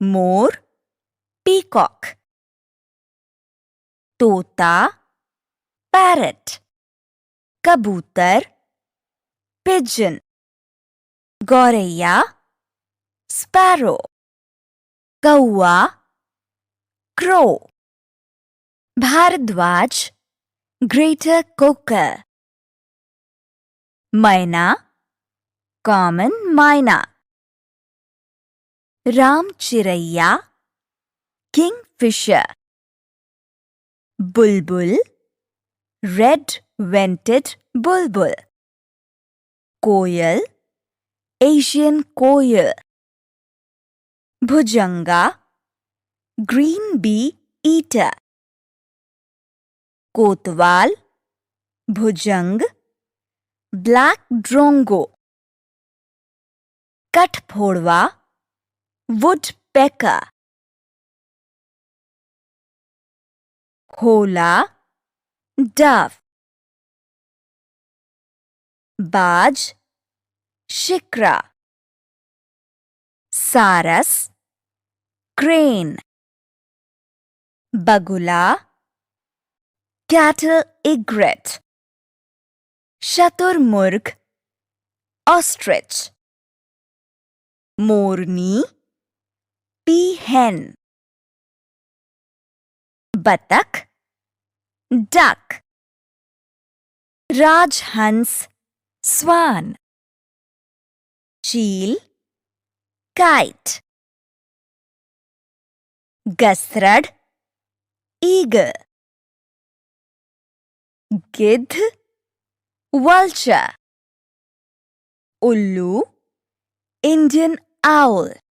मोर, peacock. तोता, parrot. कबूतर, pigeon. गौरैया, स्पैरो. कौआ, क्रो. भारद्वाज, ग्रेटर कोकर. मैना, कॉमन माइना. राम चिरैया, किंगफिशर. बुलबुल, रेड वेंटेड बुलबुल. कोयल, एशियन कोयल. भुजंगा, ग्रीन बी ईटर. कोतवाल, भुजंग, ब्लैक ड्रोंगो. कठफोड़वा, वुडपेकर. होला, डव. बाज, शिक्रा. सारस, क्रेन. बगुला, कैटल इग्रेट. शतुरमुर्ग, ऑस्ट्रिच. मोरनी, पीहेन. बतख, डक. राजहंस, स्वान. चील, काइट. गसरड़, ईगल. गिद्ध, वल्चर. उल्लू, इंडियन आउल.